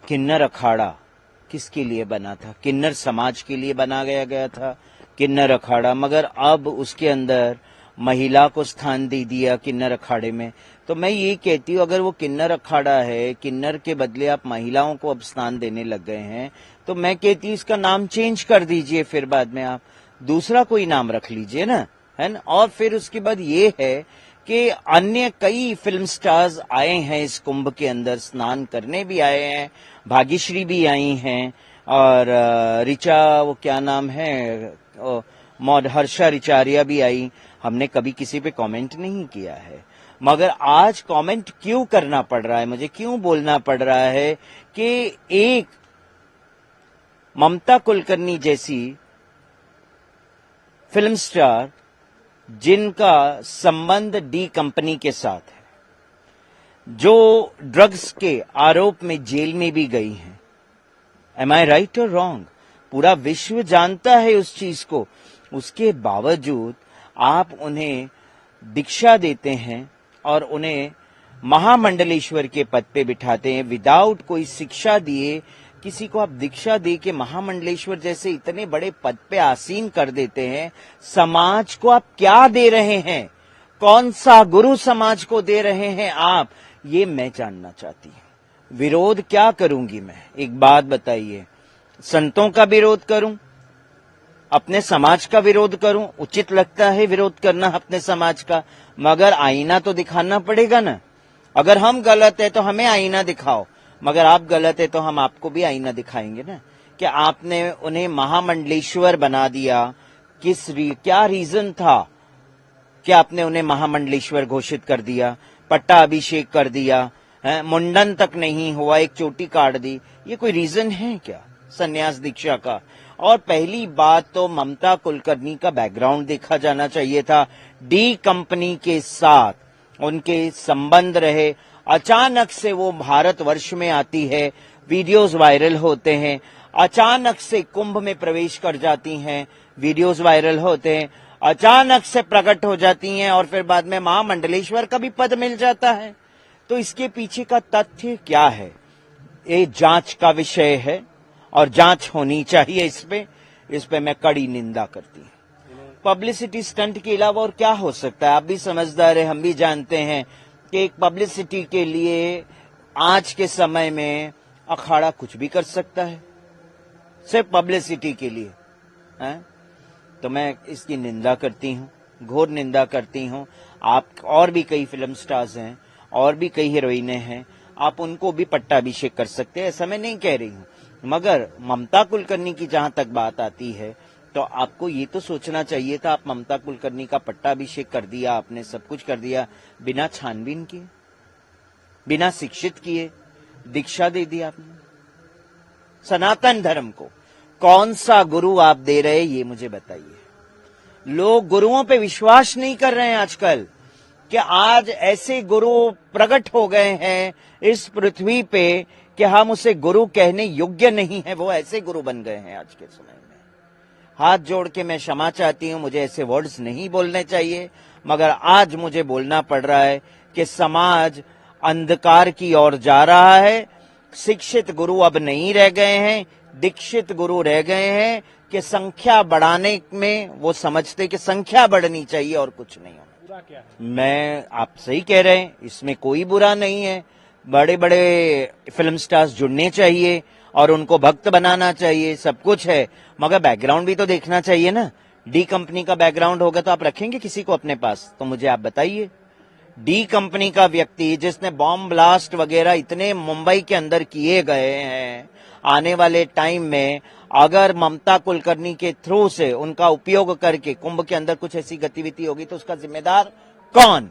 किन्नर अखाड़ा किसके लिए बना था? किन्नर समाज के लिए बनाया गया था किन्नर अखाड़ा, मगर अब उसके अंदर महिला को स्थान दे दिया किन्नर अखाड़े में। तो मैं ये कहती हूँ, अगर वो किन्नर अखाड़ा है, किन्नर के बदले आप महिलाओं को अब स्थान देने लग गए हैं, तो मैं कहती हूँ इसका नाम चेंज कर दीजिए, फिर बाद में आप दूसरा कोई नाम रख लीजिए ना, है ना। और फिर उसके बाद ये है कि अन्य कई फिल्म स्टार्स आए हैं इस कुंभ के अंदर, स्नान करने भी आए हैं, भाग्यश्री भी आई हैं, और ऋचा, वो क्या नाम है, हर्षा रिचारिया भी आई। हमने कभी किसी पे कमेंट नहीं किया है, मगर आज कमेंट क्यों करना पड़ रहा है, मुझे क्यों बोलना पड़ रहा है कि एक ममता कुलकर्णी जैसी फिल्म स्टार जिनका संबंध डी कंपनी के साथ है, जो ड्रग्स के आरोप में जेल में भी गई हैं, एम आई राइट और रॉन्ग? पूरा विश्व जानता है उस चीज को, उसके बावजूद आप उन्हें दीक्षा देते हैं और उन्हें महामंडलेश्वर के पद पे बिठाते हैं विदाउट कोई शिक्षा दिए। किसी को आप दीक्षा दे के महामंडलेश्वर जैसे इतने बड़े पद पे आसीन कर देते हैं। समाज को आप क्या दे रहे हैं? कौन सा गुरु समाज को दे रहे हैं आप? ये मैं जानना चाहती हूं। विरोध क्या करूंगी मैं? एक बात बताइए, संतों का विरोध करूं, अपने समाज का विरोध करूं? उचित लगता है विरोध करना अपने समाज का, मगर आईना तो दिखाना पड़ेगा ना। अगर हम गलत है तो हमें आईना दिखाओ, मगर आप गलत है तो हम आपको भी आईना दिखाएंगे ना। कि आपने उन्हें महामंडलेश्वर बना दिया, क्या रीजन था कि आपने उन्हें महामंडलेश्वर घोषित कर दिया, पट्टा अभिषेक कर दिया, मुंडन तक नहीं हुआ, एक चोटी काट दी? ये कोई रीजन है क्या संन्यास दीक्षा का? और पहली बात तो ममता कुलकर्णी का बैकग्राउंड देखा जाना चाहिए था। डी कंपनी के साथ उनके संबंध रहे, अचानक से वो भारतवर्ष में आती है, वीडियोस वायरल होते हैं, अचानक से कुंभ में प्रवेश कर जाती हैं, वीडियोस वायरल होते हैं, अचानक से प्रकट हो जाती हैं, और फिर बाद में महामंडलेश्वर का भी पद मिल जाता है। तो इसके पीछे का तथ्य क्या है? ये जांच का विषय है और जांच होनी चाहिए। इस पे मैं कड़ी निंदा करती हूँ। पब्लिसिटी स्टंट के अलावा और क्या हो सकता है? आप भी समझदार है, हम भी जानते हैं कि एक पब्लिसिटी के लिए आज के समय में अखाड़ा कुछ भी कर सकता है, सिर्फ पब्लिसिटी के लिए है? तो मैं इसकी निंदा करती हूँ, घोर निंदा करती हूँ। आप और भी कई फिल्म स्टार्स हैं और भी कई हीरोइनें हैं, आप उनको भी पट्टाभिषेक कर सकते हैं, ऐसा मैं नहीं कह रही हूँ। मगर ममता कुलकर्णी की जहां तक बात आती है, तो आपको ये तो सोचना चाहिए था, आप ममता कुलकर्णी का पट्टाभिषेक कर दिया, आपने सब कुछ कर दिया बिना छानबीन किए, बिना शिक्षित किए, दीक्षा दे दी आपने। सनातन धर्म को कौन सा गुरु आप दे रहे, ये मुझे बताइए। लोग गुरुओं पे विश्वास नहीं कर रहे हैं आजकल, कि आज ऐसे गुरु प्रकट हो गए हैं इस पृथ्वी पे कि हम उसे गुरु कहने योग्य नहीं है, वो ऐसे गुरु बन गए हैं आज के समय में। हाथ जोड़ के मैं क्षमा चाहती हूं, मुझे ऐसे वर्ड्स नहीं बोलने चाहिए, मगर आज मुझे बोलना पड़ रहा है कि समाज अंधकार की ओर जा रहा है। शिक्षित गुरु अब नहीं रह गए हैं, दीक्षित गुरु रह गए हैं कि संख्या बढ़ाने में वो समझते कि संख्या बढ़नी चाहिए और कुछ नहीं होना। बुरा क्या है? मैं, आप सही कह रहे हैं, इसमें कोई बुरा नहीं है। बड़े बड़े फिल्म स्टार्स जुड़ने चाहिए और उनको भक्त बनाना चाहिए, सब कुछ है, मगर बैकग्राउंड भी तो देखना चाहिए ना। डी कंपनी का बैकग्राउंड होगा तो आप रखेंगे किसी को अपने पास? तो मुझे आप बताइए, डी कंपनी का व्यक्ति जिसने बॉम्ब ब्लास्ट वगैरह इतने मुंबई के अंदर किए गए हैं, आने वाले टाइम में अगर ममता कुलकर्णी के थ्रू से उनका उपयोग करके कुंभ के अंदर कुछ ऐसी गतिविधि होगी तो उसका जिम्मेदार कौन?